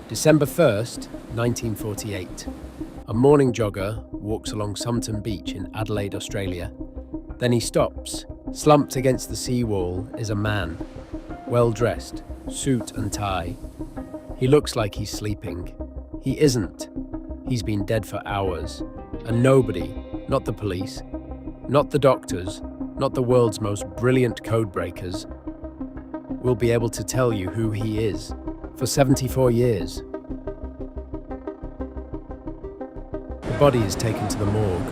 December 1st, 1948. A morning jogger walks along Somerton Beach in Adelaide, Australia. Then he stops. Slumped against the seawall is a man, well-dressed, suit and tie. He looks like he's sleeping. He isn't. He's been dead for hours. And nobody, not the police, not the doctors, not the world's most brilliant code breakers, will be able to tell you who he is for 74 years. The body is taken to the morgue.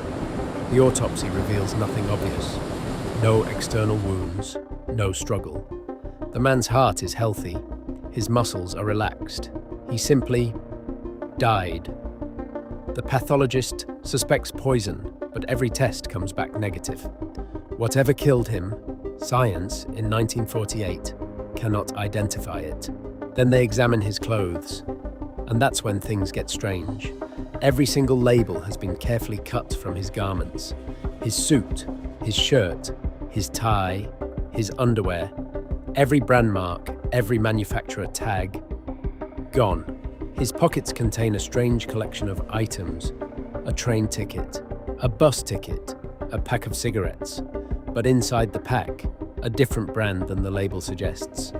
The autopsy reveals nothing obvious. No external wounds, no struggle. The man's heart is healthy. His muscles are relaxed. He simply died. The pathologist suspects poison, but every test comes back negative. Whatever killed him, science in 1948 cannot identify it. Then they examine his clothes, and that's when things get strange. Every single label has been carefully cut from his garments. His suit, his shirt, his tie, his underwear, every brand mark, every manufacturer tag, gone. His pockets contain a strange collection of items: a train ticket, a bus ticket, a pack of cigarettes. But inside the pack, a different brand than the label suggests.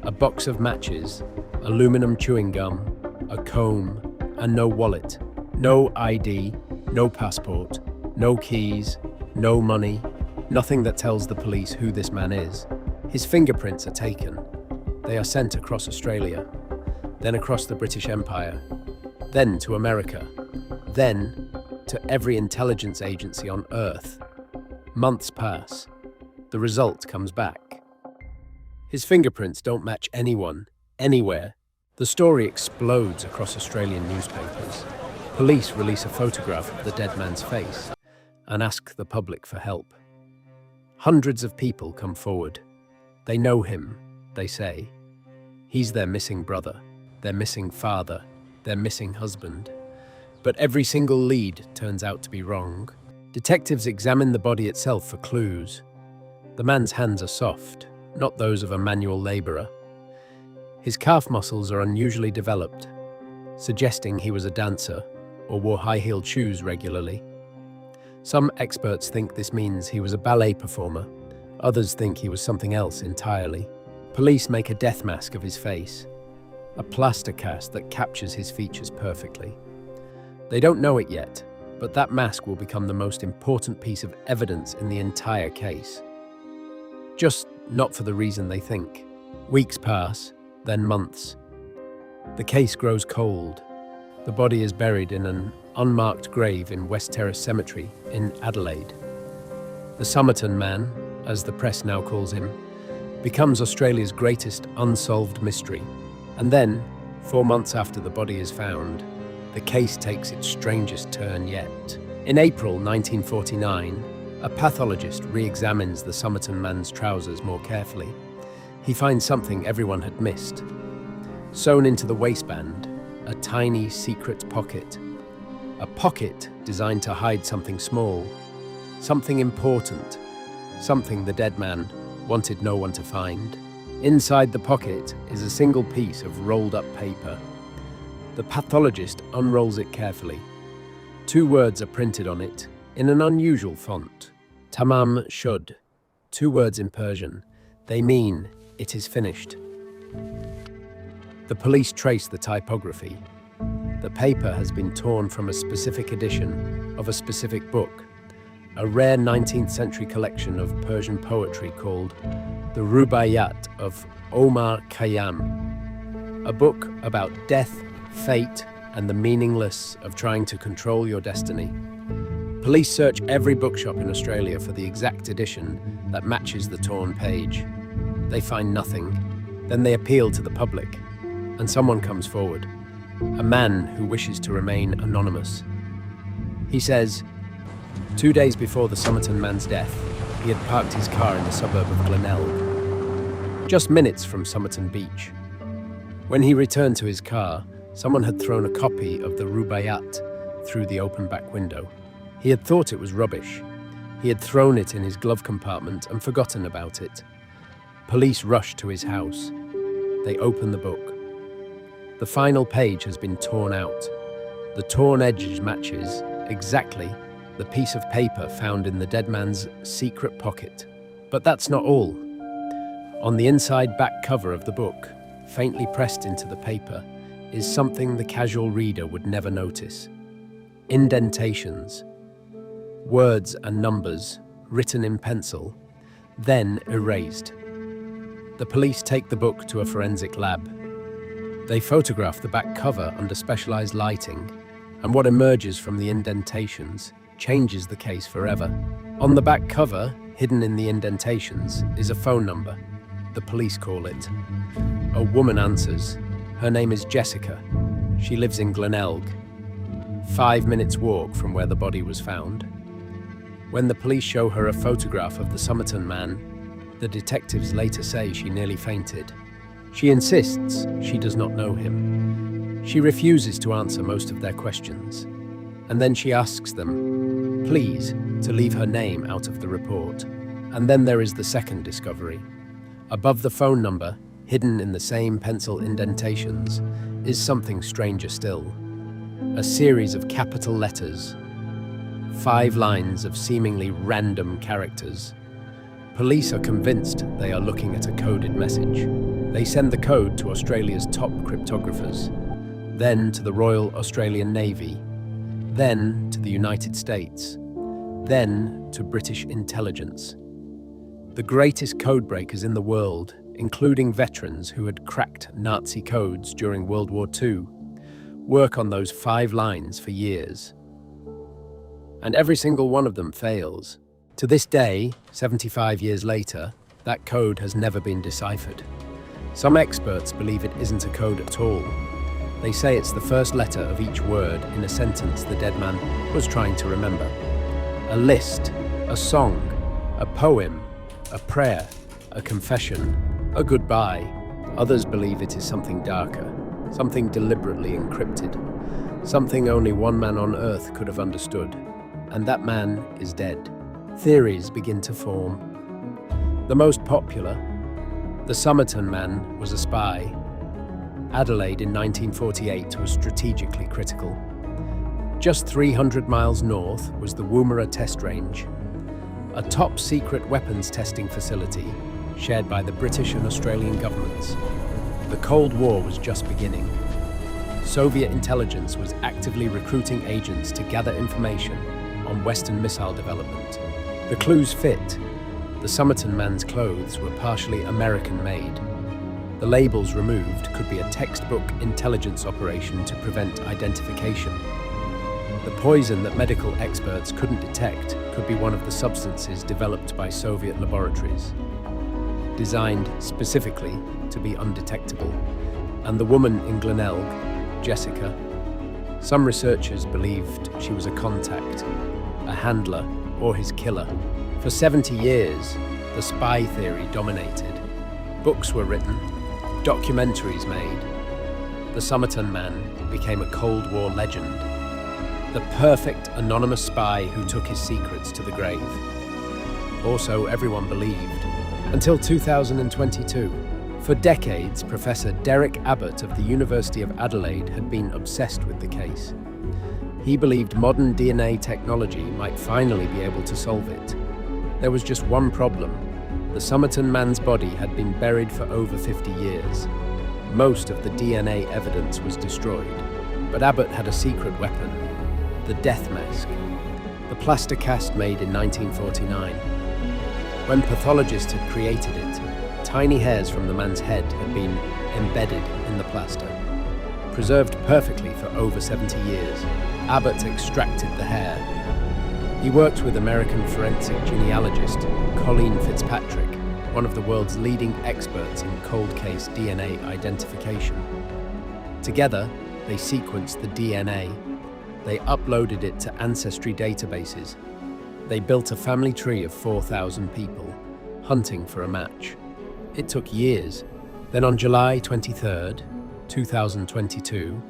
A box of matches, aluminum chewing gum, a comb, and no wallet. No ID, no passport, no keys, no money, nothing that tells the police who this man is. His fingerprints are taken. They are sent across Australia, then across the British Empire, then to America, then to every intelligence agency on Earth. Months pass. The result comes back. His fingerprints don't match anyone, anywhere. The story explodes across Australian newspapers. Police release a photograph of the dead man's face and ask the public for help. Hundreds of people come forward. They know him, they say. He's their missing brother, their missing father, their missing husband. But every single lead turns out to be wrong. Detectives examine the body itself for clues. The man's hands are soft, not those of a manual laborer. His calf muscles are unusually developed, suggesting he was a dancer or wore high-heeled shoes regularly. Some experts think this means he was a ballet performer. Others think he was something else entirely. Police make a death mask of his face, a plaster cast that captures his features perfectly. They don't know it yet, but that mask will become the most important piece of evidence in the entire case. Just not for the reason they think. Weeks pass, then months. The case grows cold. The body is buried in an unmarked grave in West Terrace Cemetery in Adelaide. The Somerton Man, as the press now calls him, becomes Australia's greatest unsolved mystery. And then, 4 months after the body is found, the case takes its strangest turn yet. In April 1949, a pathologist re-examines the Somerton Man's trousers more carefully. He finds something everyone had missed. Sewn into the waistband, a tiny secret pocket. A pocket designed to hide something small, something important, something the dead man wanted no one to find. Inside the pocket is a single piece of rolled up paper. The pathologist unrolls it carefully. 2 words are printed on it in an unusual font. Tamam Shud. 2 words in Persian. They mean it is finished. The police trace the typography. The paper has been torn from a specific edition of a specific book, a rare 19th century collection of Persian poetry called The Rubaiyat of Omar Khayyam, a book about death, fate, and the meaningless of trying to control your destiny. Police search every bookshop in Australia for the exact edition that matches the torn page. They find nothing. Then they appeal to the public, and someone comes forward, a man who wishes to remain anonymous. He says, 2 days before the Somerton Man's death, he had parked his car in the suburb of Glenelg, just minutes from Somerton Beach. When he returned to his car, someone had thrown a copy of the Rubaiyat through the open back window. He had thought it was rubbish. He had thrown it in his glove compartment and forgotten about it. Police rushed to his house. They open the book. The final page has been torn out. The torn edge matches exactly the piece of paper found in the dead man's secret pocket. But that's not all. On the inside back cover of the book, faintly pressed into the paper, is something the casual reader would never notice. Indentations. Words and numbers written in pencil, then erased. The police take the book to a forensic lab. They photograph the back cover under specialized lighting, and what emerges from the indentations changes the case forever. On the back cover, hidden in the indentations, is a phone number. The police call it. A woman answers. Her name is Jessica. She lives in Glenelg, 5 minutes walk from where the body was found. When the police show her a photograph of the Somerton Man, the detectives later say she nearly fainted. She insists she does not know him. She refuses to answer most of their questions, and then she asks them, please, to leave her name out of the report. And then there is the second discovery. Above the phone number, hidden in the same pencil indentations, is something stranger still. A series of capital letters. 5 lines of seemingly random characters. Police are convinced they are looking at a coded message. They send the code to Australia's top cryptographers, then to the Royal Australian Navy, then to the United States, then to British intelligence. The greatest codebreakers in the world, including veterans who had cracked Nazi codes during World War II, work on those 5 lines for years. And every single one of them fails. To this day, 75 years later, that code has never been deciphered. Some experts believe it isn't a code at all. They say it's the first letter of each word in a sentence the dead man was trying to remember. A list, a song, a poem, a prayer, a confession, a goodbye. Others believe it is something darker, something deliberately encrypted, something only one man on Earth could have understood, and that man is dead. Theories begin to form. The most popular, the Somerton Man was a spy. Adelaide in 1948 was strategically critical. Just 300 miles north was the Woomera Test Range, a top-secret weapons testing facility shared by the British and Australian governments. The Cold War was just beginning. Soviet intelligence was actively recruiting agents to gather information on Western missile development. The clues fit. The Somerton Man's clothes were partially American-made. The labels removed could be a textbook intelligence operation to prevent identification. The poison that medical experts couldn't detect could be one of the substances developed by Soviet laboratories, designed specifically to be undetectable. And the woman in Glenelg, Jessica, some researchers believed she was a contact, a handler, or his killer. For 70 years, the spy theory dominated. Books were written, documentaries made. The Somerton Man became a Cold War legend, the perfect anonymous spy who took his secrets to the grave. Or so everyone believed, until 2022. For decades, Professor Derek Abbott of the University of Adelaide had been obsessed with the case. He believed modern DNA technology might finally be able to solve it. There was just one problem. The Somerton Man's body had been buried for over 50 years. Most of the DNA evidence was destroyed, but Abbott had a secret weapon, the death mask, the plaster cast made in 1949. When pathologists had created it, tiny hairs from the man's head had been embedded in the plaster. Preserved perfectly for over 70 years, Abbott extracted the hair. He worked with American forensic genealogist Colleen Fitzpatrick, one of the world's leading experts in cold case DNA identification. Together, they sequenced the DNA. They uploaded it to ancestry databases. They built a family tree of 4,000 people, hunting for a match. It took years. Then on July 23rd, 2022,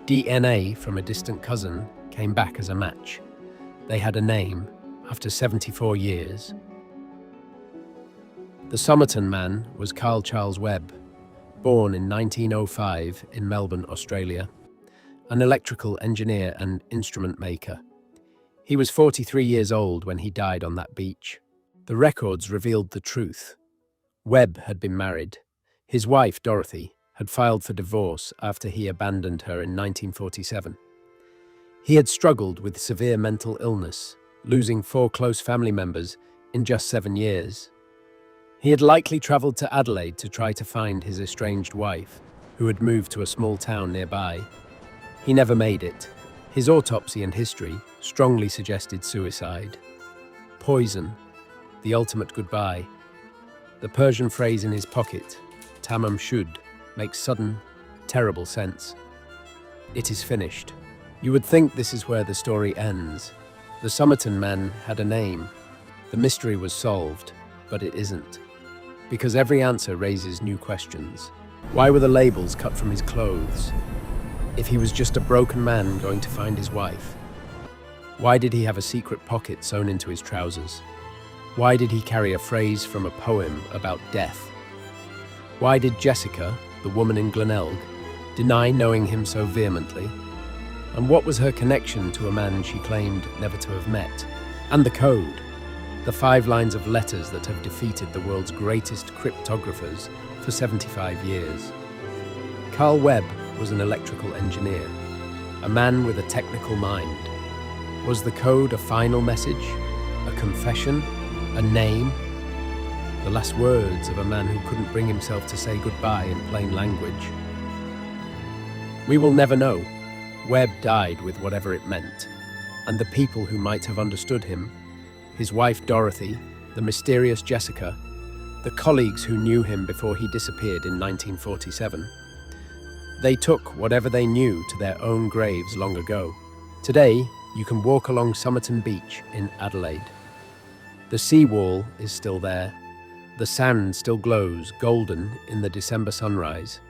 DNA from a distant cousin came back as a match. They had a name after 74 years. The Somerton Man was Carl Charles Webb, born in 1905 in Melbourne, Australia, an electrical engineer and instrument maker. He was 43 years old when he died on that beach. The records revealed the truth. Webb had been married. His wife, Dorothy, had filed for divorce after he abandoned her in 1947. He had struggled with severe mental illness, losing 4 close family members in just 7 years. He had likely travelled to Adelaide to try to find his estranged wife, who had moved to a small town nearby. He never made it. His autopsy and history strongly suggested suicide. Poison, the ultimate goodbye. The Persian phrase in his pocket, Tamam Shud, makes sudden, terrible sense. It is finished. You would think this is where the story ends. The Somerton Man had a name. The mystery was solved, but it isn't. Because every answer raises new questions. Why were the labels cut from his clothes? If he was just a broken man going to find his wife? Why did he have a secret pocket sewn into his trousers? Why did he carry a phrase from a poem about death? Why did Jessica, the woman in Glenelg, deny knowing him so vehemently? And what was her connection to a man she claimed never to have met? And the code, the 5 lines of letters that have defeated the world's greatest cryptographers for 75 years. Carl Webb was an electrical engineer, a man with a technical mind. Was the code a final message, a confession, a name? The last words of a man who couldn't bring himself to say goodbye in plain language. We will never know. Webb died with whatever it meant, and the people who might have understood him, his wife Dorothy, the mysterious Jessica, the colleagues who knew him before he disappeared in 1947. They took whatever they knew to their own graves long ago. Today, you can walk along Somerton Beach in Adelaide. The sea wall is still there. The sand still glows golden in the December sunrise.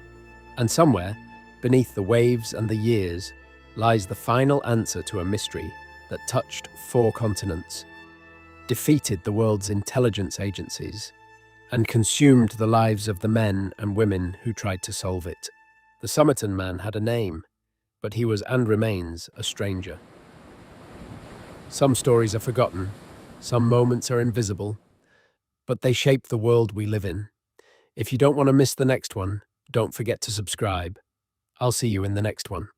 And somewhere, beneath the waves and the years, lies the final answer to a mystery that touched 4 continents, defeated the world's intelligence agencies, and consumed the lives of the men and women who tried to solve it. The Somerton Man had a name, but he was and remains a stranger. Some stories are forgotten, some moments are invisible, but they shape the world we live in. If you don't want to miss the next one, don't forget to subscribe. I'll see you in the next one.